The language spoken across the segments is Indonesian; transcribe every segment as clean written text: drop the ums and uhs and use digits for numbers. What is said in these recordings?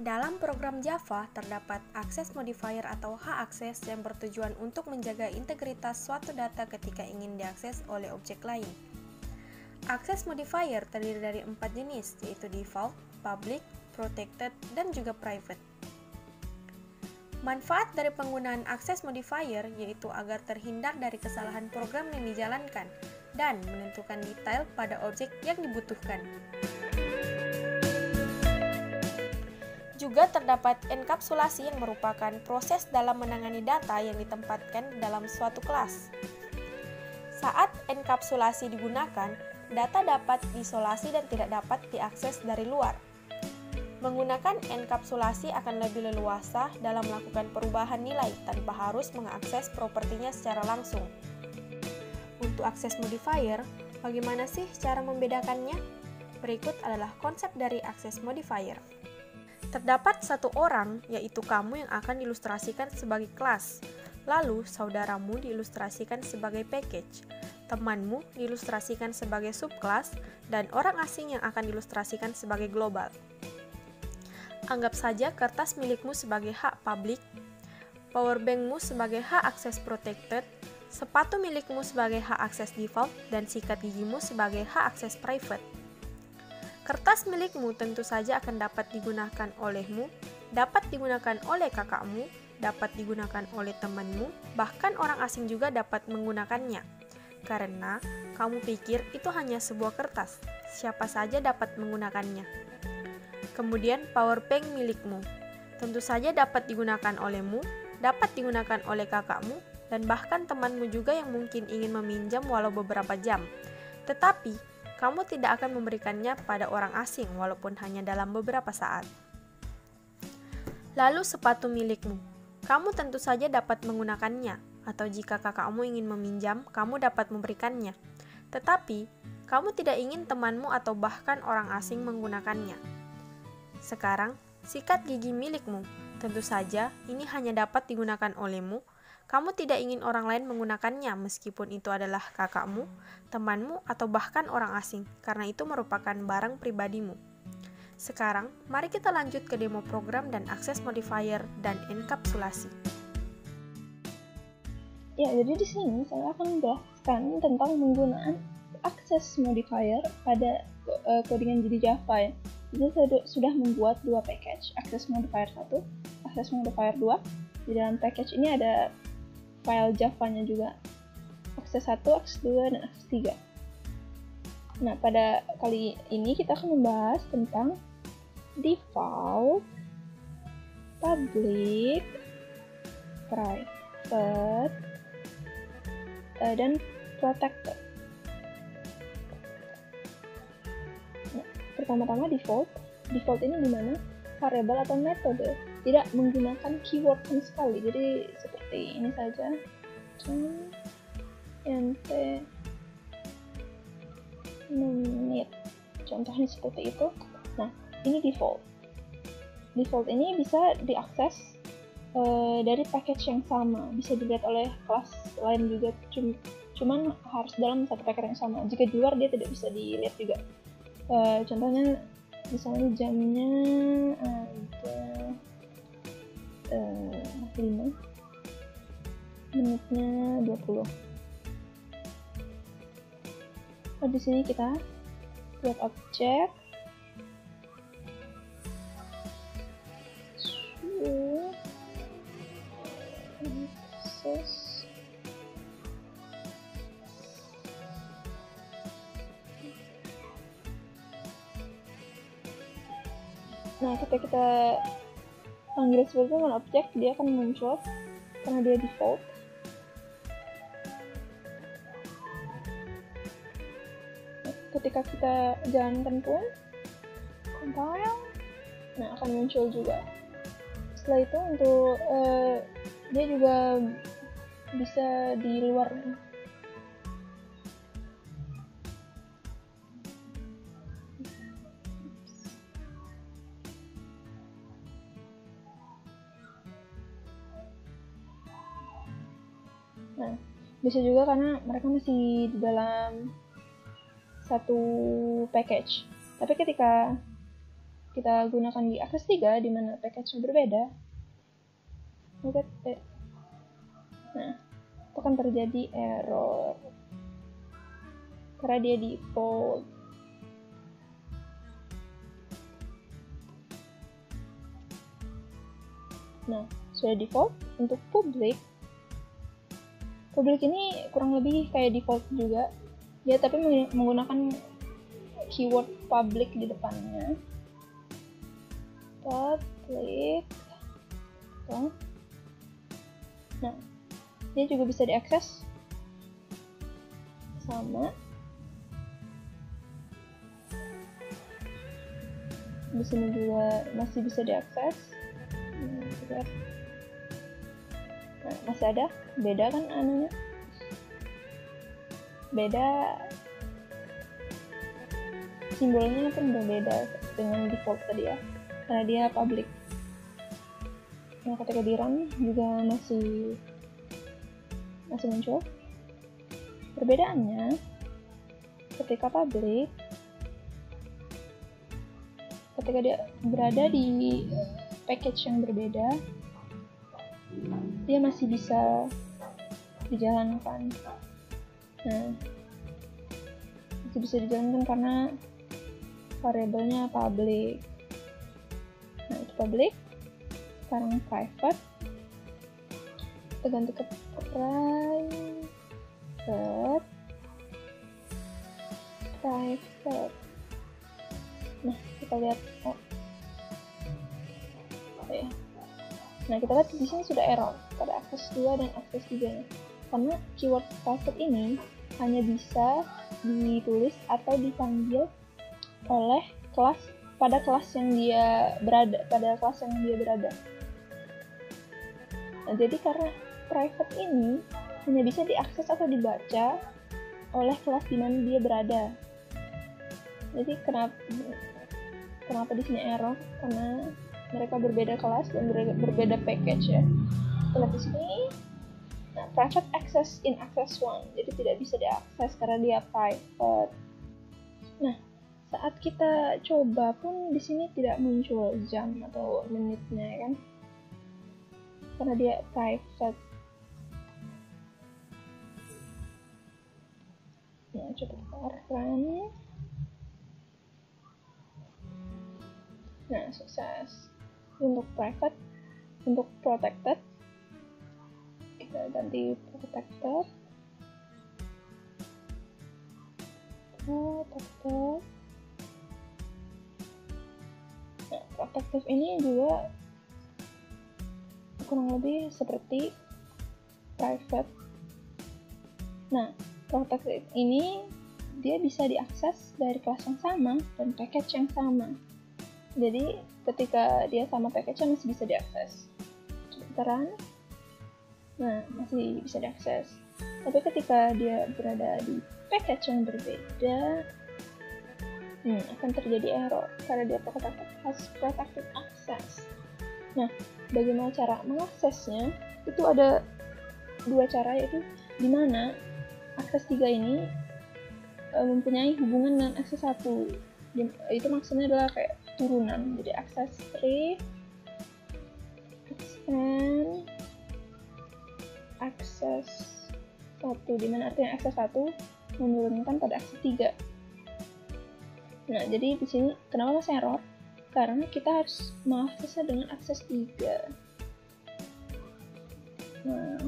Dalam program Java, terdapat access modifier atau hak akses yang bertujuan untuk menjaga integritas suatu data ketika ingin diakses oleh objek lain. Access modifier terdiri dari 4 jenis, yaitu default, public, protected, dan juga private. Manfaat dari penggunaan access modifier yaitu agar terhindar dari kesalahan program yang dijalankan dan menentukan detail pada objek yang dibutuhkan. Juga terdapat enkapsulasi yang merupakan proses dalam menangani data yang ditempatkan dalam suatu kelas. Saat enkapsulasi digunakan, data dapat diisolasi dan tidak dapat diakses dari luar. Menggunakan enkapsulasi akan lebih leluasa dalam melakukan perubahan nilai tanpa harus mengakses propertinya secara langsung. Untuk access modifier, bagaimana sih cara membedakannya? Berikut adalah konsep dari access modifier. Terdapat satu orang, yaitu kamu yang akan diilustrasikan sebagai kelas. Lalu, saudaramu diilustrasikan sebagai package. Temanmu diilustrasikan sebagai subkelas, dan orang asing yang akan diilustrasikan sebagai global. Anggap saja kertas milikmu sebagai hak public, powerbankmu sebagai hak akses protected, sepatu milikmu sebagai hak akses default, dan sikat gigimu sebagai hak akses private. Kertas milikmu tentu saja akan dapat digunakan olehmu, dapat digunakan oleh kakakmu, dapat digunakan oleh temanmu, bahkan orang asing juga dapat menggunakannya. Karena kamu pikir itu hanya sebuah kertas, siapa saja dapat menggunakannya. Kemudian powerbank milikmu, tentu saja dapat digunakan olehmu, dapat digunakan oleh kakakmu, dan bahkan temanmu juga yang mungkin ingin meminjam walau beberapa jam. Tetapi, kamu tidak akan memberikannya pada orang asing walaupun hanya dalam beberapa saat. Lalu sepatu milikmu, kamu tentu saja dapat menggunakannya, atau jika kakakmu ingin meminjam, kamu dapat memberikannya. Tetapi, kamu tidak ingin temanmu atau bahkan orang asing menggunakannya. Sekarang, sikat gigi milikmu, tentu saja ini hanya dapat digunakan olehmu. Kamu tidak ingin orang lain menggunakannya meskipun itu adalah kakakmu, temanmu, atau bahkan orang asing, karena itu merupakan barang pribadimu. Sekarang, mari kita lanjut ke demo program dan access modifier dan enkapsulasi. Ya, jadi di sini saya akan menjelaskan tentang penggunaan access modifier pada codingan jadi Java ya. Jadi saya sudah membuat dua package, access modifier 1, access modifier 2. Di dalam package ini ada file Java-nya juga, akses 1, akses 2, dan akses 3. Nah, pada kali ini kita akan membahas tentang default, public, private, dan protected. Nah, pertama-tama default ini dimana variabel atau metode tidak menggunakan keyword sama sekali, jadi seperti ini saja, nt menit, contohnya seperti itu. Nah, ini default ini bisa diakses dari package yang sama, bisa dilihat oleh kelas lain juga, cuman harus dalam satu package yang sama. Jika di luar dia tidak bisa dilihat juga. Contohnya misalnya jamnya ada 5, menitnya 20. Di sini kita buat objek access Nah, ketika kita panggil seperti itu dengan objek, dia akan muncul karena dia default. Ketika kita jalankan pun compile, nah akan muncul juga. Setelah itu untuk dia juga bisa di luar. Nah, bisa juga karena mereka masih di dalam satu package. Tapi ketika kita gunakan di Access 3 di mana package-nya berbeda, nah itu akan terjadi error karena dia default. Nah, sudah default. Untuk public ini kurang lebih kayak default juga, dia tapi menggunakan keyword public di depannya. Public. Nah, dia juga bisa diakses sama. Di sini juga masih bisa diakses. Nah, masih ada, beda kan anunya, beda simbolnya pun berbeda dengan default tadi ya, karena dia public. Nah, ketika di run juga masih muncul. Perbedaannya ketika public, ketika dia berada di package yang berbeda, dia masih bisa dijalankan. Nah, masih bisa dijalankan karena variabelnya public. Nah, itu public. Sekarang private. Kita ganti ke private. Nah, kita lihat. Ya. Nah, kita lihat di sini sudah error pada Access 2 dan Access 3 karena keyword private ini hanya bisa ditulis atau dipanggil oleh kelas pada kelas yang dia berada. Nah, jadi karena private ini hanya bisa diakses atau dibaca oleh kelas di mana dia berada. Jadi kenapa di sini error? Karena mereka berbeda kelas dan berbeda package ya. Kita lihat di sini. Nah, private access in Access 1, jadi tidak bisa diakses karena dia private. Nah, saat kita coba pun di sini tidak muncul jam atau menitnya ya kan, karena dia private. Nah, coba kita run. Nah, sukses. Untuk private, untuk protected kita ganti protected. Nah, protective ini juga kurang lebih seperti private. Nah, protective ini dia bisa diakses dari kelas yang sama dan package yang sama. Jadi ketika dia sama package-nya masih bisa diakses. Kita run. Nah, masih bisa diakses. Tapi ketika dia berada di package yang berbeda, akan terjadi error karena dia protected access. Nah, bagaimana cara mengaksesnya? Itu ada dua cara, yaitu di mana Access 3 ini mempunyai hubungan dengan Access 1. Itu maksudnya adalah kayak turunan. Jadi Access 3 extend Access 1, dimana artinya Access 1 menurunkan pada Access 3. Nah, jadi di sini kenapa masih error? Karena kita harus mengaksesnya dengan Access 3. Nah,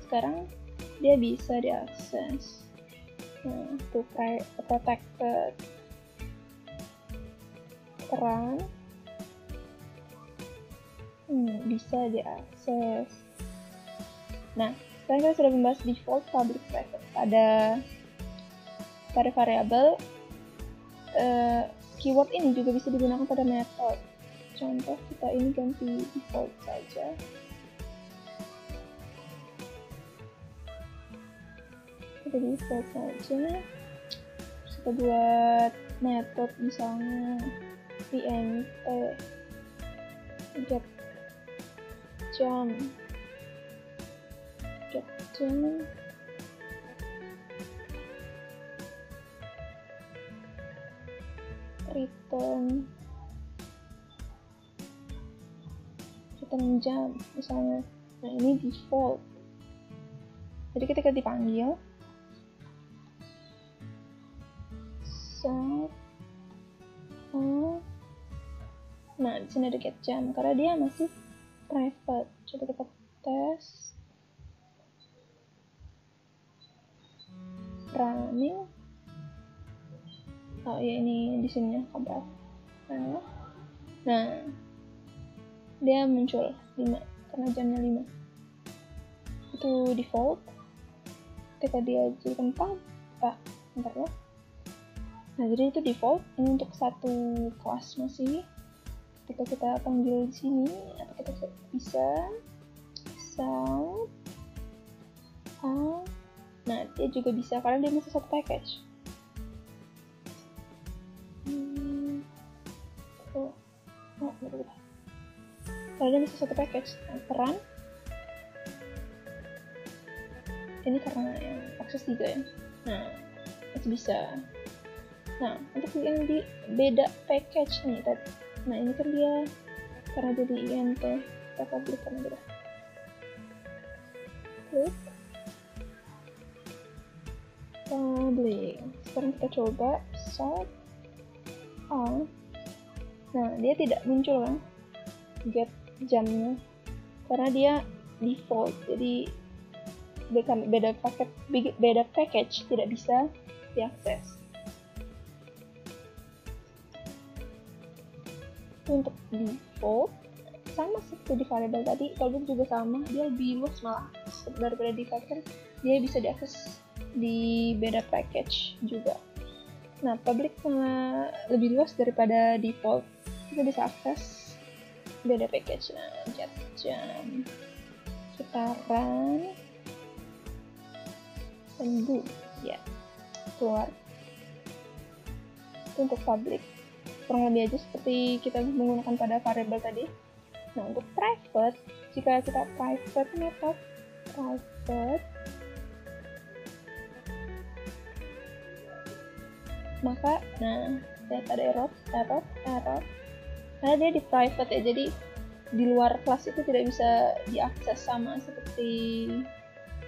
sekarang dia bisa diakses. Nah, itu protected run, bisa diakses. Nah, sekarang kita sudah membahas default public private pada variabel. Keyword ini juga bisa digunakan pada method. Contoh, kita ini ganti default saja. Kita default saja. Terus kita buat method misalnya int get jam return return jam misalnya. Nah, ini default. Jadi ketika dipanggil set nah di sini ada get jam karena dia masih private. Coba kita tes running. Oh ya, ini di sini kompres. Nah, dia muncul 5 karena jamnya 5. Itu default. Ketika dia jadikan bentar ya. Nah, jadi itu default. Ini untuk satu kelas masih. Ketika kita panggil di sini, atau kita bisa sound nah, dia juga bisa karena dia masih satu package. Kalau dia masih satu package, peran ini karena yang akses 3 ya. Nah, masih bisa. Nah, untuk yang di beda package nih tadi. Nah, ini kan dia karena jadi INT, kita public kan aja. Klik public. Sekarang kita coba sort on. Nah, dia tidak muncul kan get jamnya karena dia default. Jadi beda package tidak bisa diakses. Untuk default sama seperti di variable tadi, public juga sama, dia lebih luas malah daripada default kan dia bisa diakses di beda package juga. Nah, public lebih luas daripada default, kita bisa akses beda package. Nah, get jam kita run dan ya keluar. Itu untuk public, kurang lebih aja seperti kita menggunakan pada variable tadi. Nah, untuk private, jika kita private method private, maka nah lihat ada error karena dia di private ya, jadi di luar kelas itu tidak bisa diakses sama seperti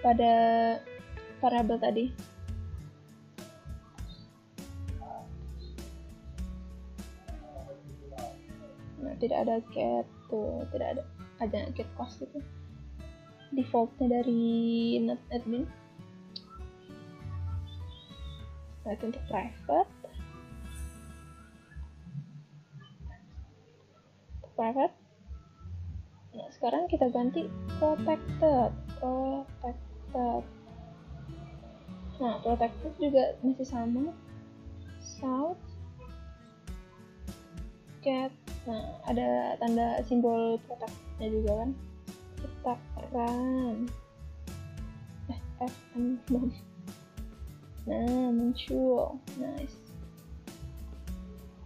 pada variable tadi. Nah, tidak ada get tuh, tidak ada get class itu, defaultnya dari NetAdmin. Nah, itu untuk private. Nah, sekarang kita ganti protected. Nah, protected juga masih sama, south get. Nah, ada tanda simbol protectnya juga kan. Kita run F6. Nah, muncul, nice.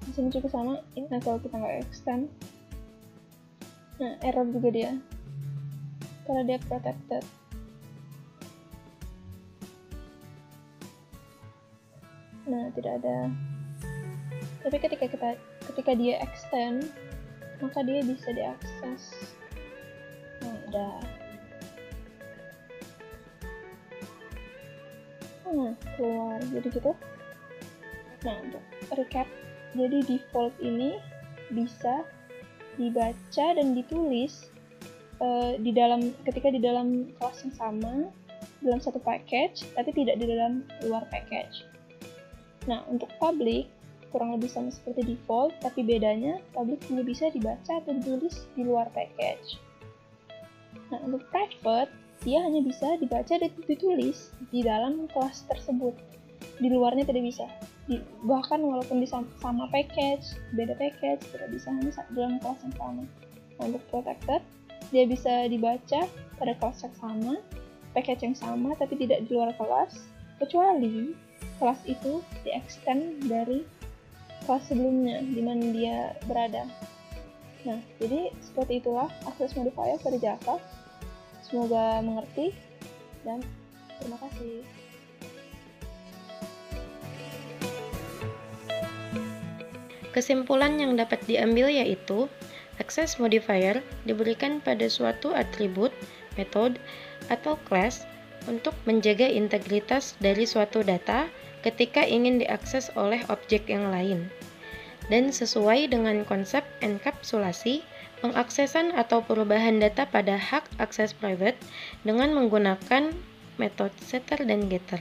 Di sini juga sama. Nah, kalau kita nggak extend, nah error juga dia karena dia protected. Nah, tidak ada. Tapi ketika dia extend, maka dia bisa diakses. Nah, ada. Keluar jadi gitu. Nah, untuk recap, jadi default ini bisa dibaca dan ditulis ketika di dalam kelas yang sama dalam satu package, tapi tidak di dalam luar package. Nah, untuk public kurang lebih sama seperti default, tapi bedanya public hanya bisa dibaca atau ditulis di luar package. Nah, untuk private dia hanya bisa dibaca dan ditulis di dalam kelas tersebut, di luarnya tidak bisa. Bahkan walaupun di sama package, beda package, tidak bisa, hanya dalam kelas yang sama. Nah, untuk protected dia bisa dibaca pada kelas yang sama, package yang sama, tapi tidak di luar kelas, kecuali kelas itu di-extend dari kelas sebelumnya di mana dia berada. Nah, jadi seperti itulah access modifier pada Java. Semoga mengerti dan terima kasih. Kesimpulan yang dapat diambil yaitu Access modifier diberikan pada suatu atribut, metode, atau class untuk menjaga integritas dari suatu data ketika ingin diakses oleh objek yang lain. Dan sesuai dengan konsep enkapsulasi, pengaksesan atau perubahan data pada hak akses private dengan menggunakan metode setter dan getter.